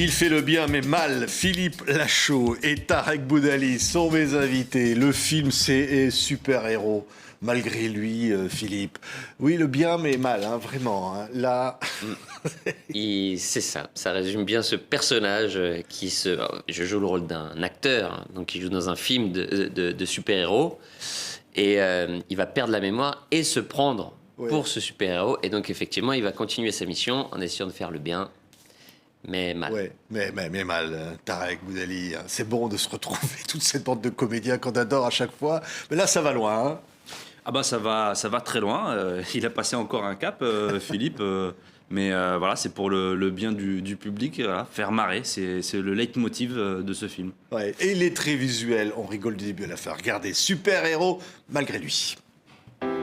Il fait le bien mais mal. Philippe Lachaud et Tarek Boudali sont mes invités. Le film c'est super-héros. Malgré lui, Philippe. Oui, le bien mais mal, hein, vraiment. Hein. Là... C'est ça. Ça résume bien ce personnage Je joue le rôle d'un acteur, hein, donc qui joue dans un film de super-héros. Et il va perdre la mémoire et se prendre pour ce super-héros. Et donc, effectivement, il va continuer sa mission en essayant de faire le bien, mais mal. Ouais, mais mal, Tarek Boudali. Hein. C'est bon de se retrouver, toute cette bande de comédiens qu'on adore à chaque fois. Mais là, ça va loin. Hein. Ah bah ça va très loin. Il a passé encore un cap, Philippe. Mais voilà, c'est pour le bien du public, voilà, faire marrer. C'est le leitmotiv de ce film. Ouais, et il est très visuel. On rigole du début à la fin. Regardez, super-héros malgré lui.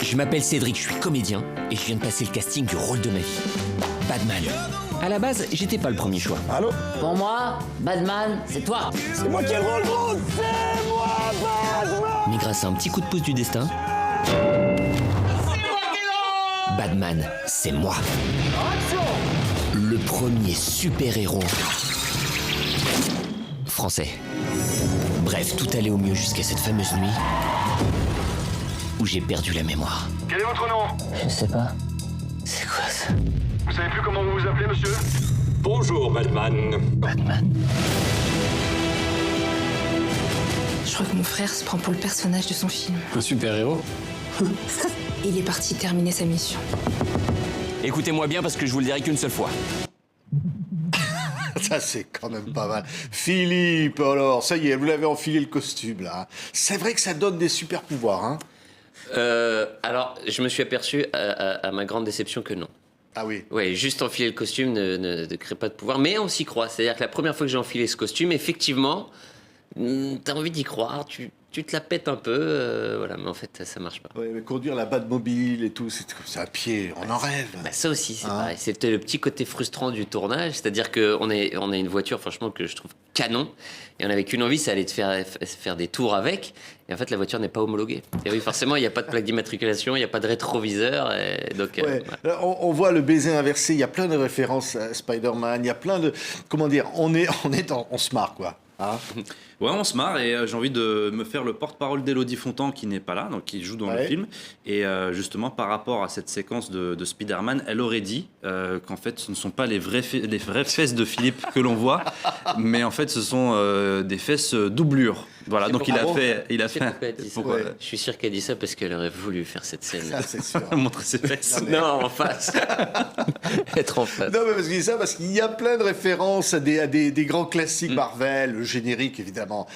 Je m'appelle Cédric, je suis comédien et je viens de passer le casting du rôle de ma vie. Batman. À la base, j'étais pas le premier choix. Allô ? Pour moi, Batman, c'est toi. C'est moi qui ai le rôle, gros. C'est moi, Batman. Mais grâce à un petit coup de pouce du destin, Batman, c'est moi. Le premier super-héros français. Bref, tout allait au mieux jusqu'à cette fameuse nuit où j'ai perdu la mémoire. Quel est votre nom? Je sais pas. C'est quoi ça? Vous savez plus comment vous vous appelez, monsieur? Bonjour, Batman. Batman. Je crois que mon frère se prend pour le personnage de son film. Un super-héros? Il est parti terminer sa mission. Écoutez-moi bien parce que je vous le dirai qu'une seule fois. Ça, c'est quand même pas mal. Philippe, alors, ça y est, vous l'avez enfilé le costume, là. C'est vrai que ça donne des super-pouvoirs, hein? Alors, je me suis aperçu, à ma grande déception, que non. Ah oui. Oui, juste enfiler le costume ne crée pas de pouvoir, mais on s'y croit. C'est-à-dire que la première fois que j'ai enfilé ce costume, effectivement, t'as envie d'y croire, tu te la pètes un peu, voilà, mais en fait, ça marche pas. Ouais, mais conduire la Batmobile et tout, c'est à pied, on en rêve. Bah ça aussi, c'est pareil. C'était le petit côté frustrant du tournage, c'est-à-dire qu'on a une voiture, franchement, que je trouve canon, et on n'avait qu'une envie, c'est aller faire des tours avec, et en fait, la voiture n'est pas homologuée. Et oui, forcément, il n'y a pas de plaque d'immatriculation, il n'y a pas de rétroviseur, et donc... Ouais. On voit le baiser inversé, il y a plein de références à Spider-Man, il y a plein de... Comment dire, on se marre, quoi. Hein? Ouais, on se marre et j'ai envie de me faire le porte-parole d'Élodie Fontan qui n'est pas là, donc qui joue dans le film. Et justement, par rapport à cette séquence de Spider-Man, elle aurait dit qu'en fait, ce ne sont pas les vraies fesses de Philippe que l'on voit, mais en fait, ce sont des fesses doublures. Voilà, donc il a fait. Pourquoi je suis sûr qu'elle dit ça parce qu'elle aurait voulu faire cette scène. Ça, c'est sûr. Montrer ses fesses. Non, en face. Être en face. Non, mais parce que je dis ça parce qu'il y a plein de références à des grands classiques Marvel, le générique, évidemment.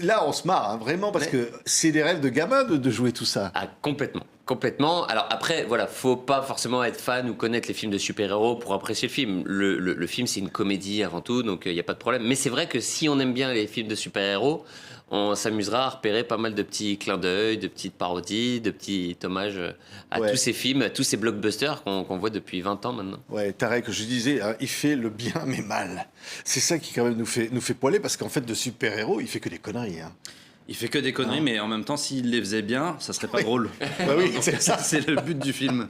Là, on se marre, hein, vraiment, parce que c'est des rêves de gamin de jouer tout ça. Ah, complètement. Complètement. Alors après, voilà, faut pas forcément être fan ou connaître les films de super-héros pour apprécier le film. Le film, c'est une comédie avant tout, donc il n'y a pas de problème. Mais c'est vrai que si on aime bien les films de super-héros, on s'amusera à repérer pas mal de petits clins d'œil, de petites parodies, de petits hommages à tous ces films, à tous ces blockbusters qu'on voit depuis 20 ans maintenant. Ouais, Tarek, je disais, hein, il fait le bien mais mal. C'est ça qui quand même nous fait poiler, parce qu'en fait, de super-héros, il fait que des conneries. Hein. Il fait que des conneries, mais en même temps, s'il les faisait bien, ça serait pas drôle. Bah oui, c'est ça. C'est le but du film.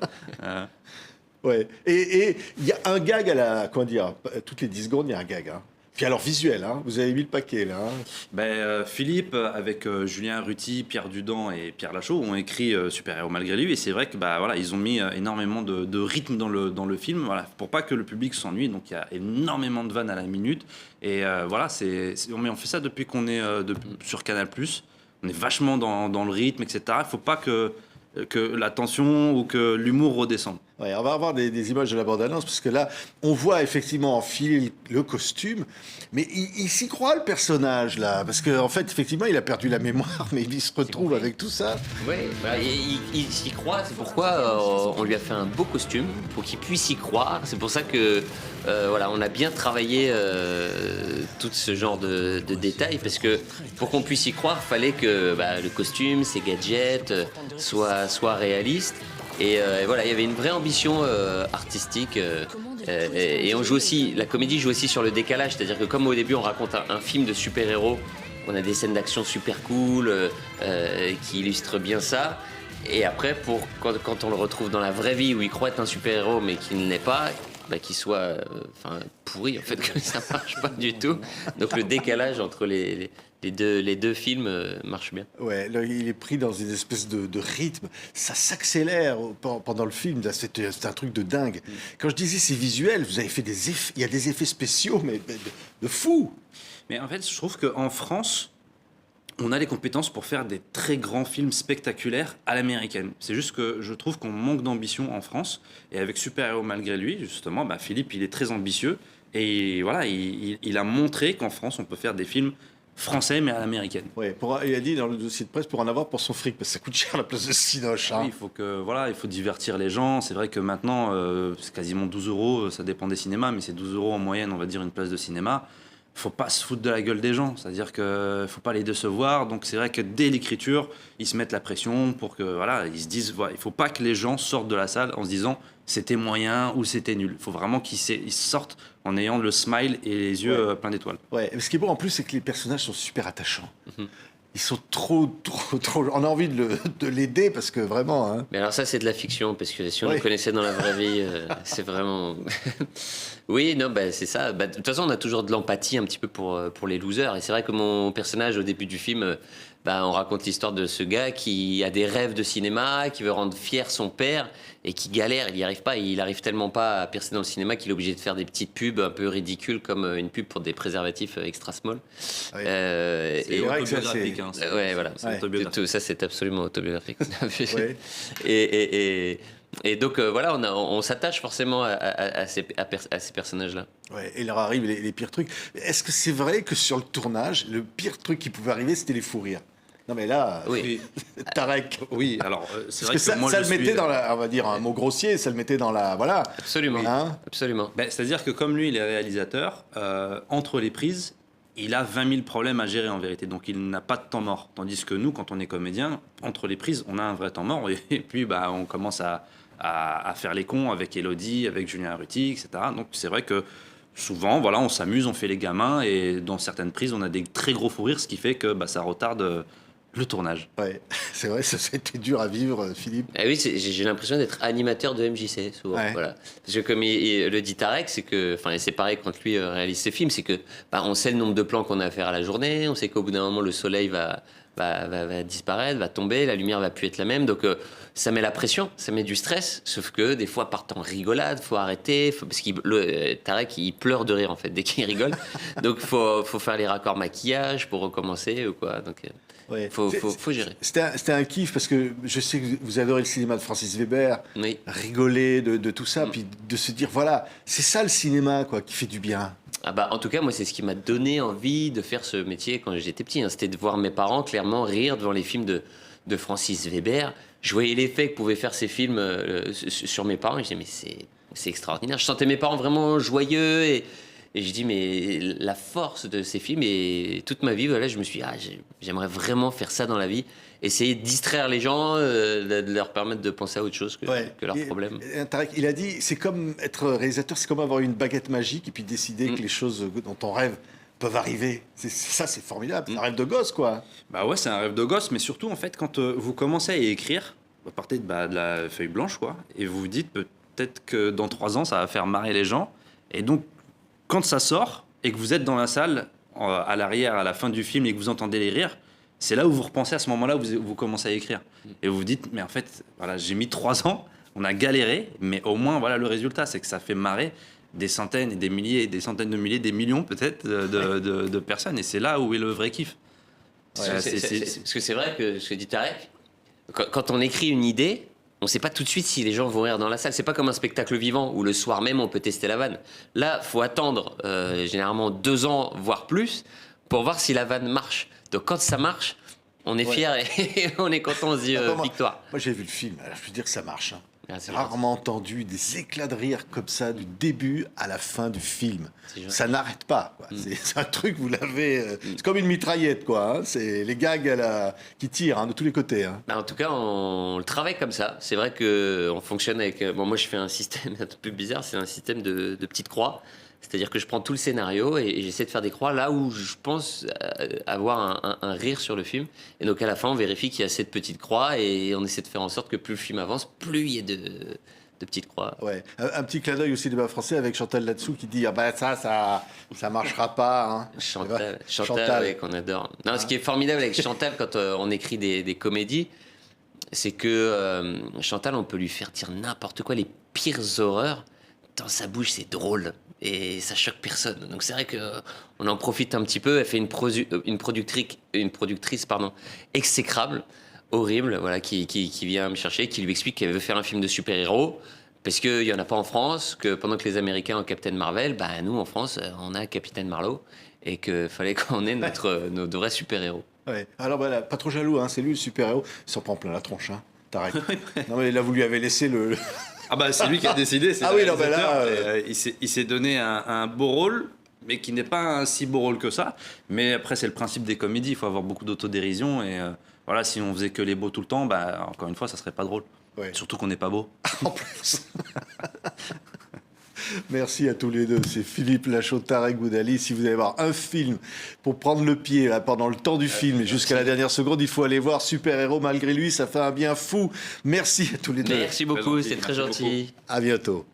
Ouais. Et il y a un gag à la... Comment dire? Toutes les 10 secondes, il y a un gag. Hein. Puis alors, visuel, hein, vous avez mis le paquet, là. Hein. Philippe, avec Julien Ruti, Pierre Dudan et Pierre Lachaud, ont écrit Super-héros malgré lui. Et c'est vrai que voilà, ils ont mis énormément de rythme dans le film, voilà, pour pas que le public s'ennuie. Donc il y a énormément de vannes à la minute. Et voilà, on fait ça depuis qu'on est sur Canal+. On est vachement dans le rythme, etc. Il faut pas que la tension ou que l'humour redescende. Ouais, on va avoir des images de la bande-annonce, parce que là, on voit effectivement enfiler le costume, mais il s'y croit, le personnage, là, parce qu'en fait, effectivement, il a perdu la mémoire, mais il se retrouve avec tout ça. Oui, bah, il s'y croit, c'est pourquoi on lui a fait un beau costume, pour qu'il puisse y croire. C'est pour ça que, voilà, on a bien travaillé tout ce genre de détails, parce que pour qu'on puisse y croire, il fallait que le costume, ses gadgets, soient réalistes. Et voilà, il y avait une vraie ambition artistique. Et on joue aussi, la comédie joue aussi sur le décalage. C'est-à-dire que comme au début, on raconte un film de super-héros, on a des scènes d'action super cool qui illustrent bien ça. Et après, quand on le retrouve dans la vraie vie, où il croit être un super-héros, mais qu'il ne l'est pas, qu'il soit pourri, en fait, que ça marche pas du tout. Donc le décalage entre les deux films marche bien. Ouais, là, il est pris dans une espèce de rythme. Ça s'accélère pendant le film. Là, c'est un truc de dingue. Quand je disais c'est visuel, vous avez fait des effets. Il y a des effets spéciaux, mais de fou. Mais en fait, je trouve qu'en France, on a les compétences pour faire des très grands films spectaculaires à l'américaine. C'est juste que je trouve qu'on manque d'ambition en France. Et avec Super Héros malgré lui, justement, Philippe, il est très ambitieux. Et voilà, il a montré qu'en France, on peut faire des films français, mais à l'américaine. Ouais, il a dit dans le dossier de presse pour en avoir pour son fric, parce que ça coûte cher la place de Cinoche. Oui, il faut divertir les gens. C'est vrai que maintenant, c'est quasiment 12 euros, ça dépend des cinémas, mais c'est 12 euros en moyenne, on va dire, une place de cinéma. Faut pas se foutre de la gueule des gens, c'est-à-dire que faut pas les décevoir. Donc c'est vrai que dès l'écriture, ils se mettent la pression pour que ils se disent il faut pas que les gens sortent de la salle en se disant c'était moyen ou c'était nul. Il faut vraiment qu'ils sortent en ayant le smile et les yeux pleins d'étoiles. Ouais, mais ce qui est bon en plus, c'est que les personnages sont super attachants. Ils sont trop. On a envie de l'aider parce que vraiment. Hein. Mais alors ça, c'est de la fiction, parce que si on le connaissait dans la vraie vie, c'est vraiment. Oui, non, c'est ça. De toute façon, on a toujours de l'empathie un petit peu pour les losers. Et c'est vrai que mon personnage, au début du film, on raconte l'histoire de ce gars qui a des rêves de cinéma, qui veut rendre fier son père et qui galère, il n'y arrive pas. Il arrive tellement pas à percer dans le cinéma qu'il est obligé de faire des petites pubs un peu ridicules, comme une pub pour des préservatifs extra small. Oui. C'est autobiographique. Ouais, voilà. C'est autobiographique. Tout ça, c'est absolument autobiographique. Ouais. Et donc, on s'attache forcément à ces personnages-là. Ouais, et il leur arrive les pires trucs. Est-ce que c'est vrai que sur le tournage, le pire truc qui pouvait arriver, c'était les fous rires? Non mais là, Oui. Tarek. Oui, alors c'est vrai Parce que que moi ça je le mettait suis... dans la, on va dire un mot grossier, ça le mettait dans la, voilà. Absolument. Hein Absolument. C'est-à-dire que comme lui, il est réalisateur, entre les prises, il a 20 000 problèmes à gérer en vérité. Donc il n'a pas de temps mort. Tandis que nous, quand on est comédien, entre les prises, on a un vrai temps mort. Et puis on commence à faire les cons avec Elodie, avec Julien Arruti, etc. Donc c'est vrai que souvent, on s'amuse, on fait les gamins. Et dans certaines prises, on a des très gros fous rires, ce qui fait que ça retarde le tournage. Ouais, c'est vrai, ça a été dur à vivre, Philippe. Ah oui, j'ai l'impression d'être animateur de MJC, souvent. Ouais. Voilà. Parce que comme il le dit Tarek, c'est que, c'est pareil quand lui réalise ses films, c'est que on sait le nombre de plans qu'on a à faire à la journée, on sait qu'au bout d'un moment, le soleil va disparaître, va tomber, la lumière va plus être la même. Donc ça met la pression, ça met du stress. Sauf que des fois, partent en rigolade, faut arrêter, parce que Tarek, il pleure de rire en fait dès qu'il rigole. Donc faut faire les raccords maquillage pour recommencer ou quoi. Donc Ouais. faut gérer. C'était un kiff parce que je sais que vous adorez le cinéma de Francis Weber, Oui. rigoler de tout ça, puis de se dire voilà, c'est ça le cinéma quoi, qui fait du bien. En tout cas, moi, c'est ce qui m'a donné envie de faire ce métier quand j'étais petit. C'était de voir mes parents clairement rire devant les films de Francis Weber. Je voyais l'effet que pouvaient faire ces films sur mes parents. Et je disais, mais c'est extraordinaire. Je sentais mes parents vraiment joyeux. Et je dis, mais la force de ces films, et toute ma vie, je me suis dit, j'aimerais vraiment faire ça dans la vie. Essayer de distraire les gens, de leur permettre de penser à autre chose que leurs problèmes. Tarek, il a dit, c'est comme être réalisateur, c'est comme avoir une baguette magique et puis décider que les choses dont on rêve peuvent arriver. Ça, c'est formidable. C'est un rêve de gosse, quoi. Ouais, c'est un rêve de gosse, mais surtout, en fait, quand vous commencez à écrire, vous partez de la feuille blanche, quoi, et vous vous dites peut-être que dans 3 ans, ça va faire marrer les gens. Et donc, quand ça sort et que vous êtes dans la salle, à l'arrière, à la fin du film, et que vous entendez les rires, c'est là où vous repensez à ce moment-là où vous commencez à écrire. Et vous vous dites, mais en fait, j'ai mis 3 ans, on a galéré, mais au moins, le résultat, c'est que ça fait marrer des centaines et des milliers, des centaines de milliers, des millions peut-être de personnes. Et c'est là où est le vrai kiff. Parce que c'est vrai que ce que dit Tarek, quand on écrit une idée, on ne sait pas tout de suite si les gens vont rire dans la salle. C'est pas comme un spectacle vivant où le soir même on peut tester la vanne. Là, faut attendre généralement 2 ans, voire plus, pour voir si la vanne marche. Donc quand ça marche, on est fiers et on est content, on se dit victoire. Moi, j'ai vu le film. Alors, je veux dire que ça marche. Hein. Merci. J'ai rarement entendu des éclats de rire comme ça du début à la fin du film. Ça n'arrête pas. Quoi. C'est un truc, vous l'avez... c'est comme une mitraillette, quoi. Hein. C'est les gags qui tirent de tous les côtés. Hein. En tout cas, on le travaille comme ça. C'est vrai qu'on fonctionne avec... moi, je fais un système un peu bizarre. C'est un système de petites croix. C'est-à-dire que je prends tout le scénario et j'essaie de faire des croix là où je pense avoir un rire sur le film. Et donc à la fin, on vérifie qu'il y a cette petite croix et on essaie de faire en sorte que plus le film avance, plus il y a petites croix. Ouais. Un petit clin d'œil aussi débat français avec Chantal là-dessous qui dit ah bah ça marchera pas. Hein. Chantal, Chantal. ouais, qu'on adore. Non, ce qui est formidable avec Chantal quand on écrit des comédies, c'est que Chantal, on peut lui faire dire n'importe quoi, les pires horreurs. Dans sa bouche, c'est drôle et ça choque personne. Donc c'est vrai qu'on en profite un petit peu. Elle fait une productrice exécrable, horrible, voilà, qui vient me chercher, qui lui explique qu'elle veut faire un film de super-héros parce qu'il n'y en a pas en France, que pendant que les Américains ont Captain Marvel, bah, nous en France, on a Capitaine Marlowe et qu'il fallait qu'on ait nos vrais super-héros. Ouais. Alors voilà, pas trop jaloux, hein, c'est lui le super-héros. Il s'en prend plein la tronche, hein. Tarek. Non mais là vous lui avez laissé le. Ah bah c'est lui qui a décidé, c'est Ah le oui, non, bah là, réalisateur. Il s'est donné un beau rôle, mais qui n'est pas un si beau rôle que ça. Mais après c'est le principe des comédies, il faut avoir beaucoup d'autodérision et voilà, si on faisait que les beaux tout le temps, bah encore une fois ça serait pas drôle. Ouais. Surtout qu'on n'est pas beau. En plus. Merci à tous les deux. C'est Philippe Lachaud, Tarek Boudali. Si vous allez voir un film pour prendre le pied là, pendant le temps du film et jusqu'à la dernière seconde, il faut aller voir Super Héros malgré lui. Ça fait un bien fou. Merci à tous les deux. Merci beaucoup, c'est très gentil. À bientôt.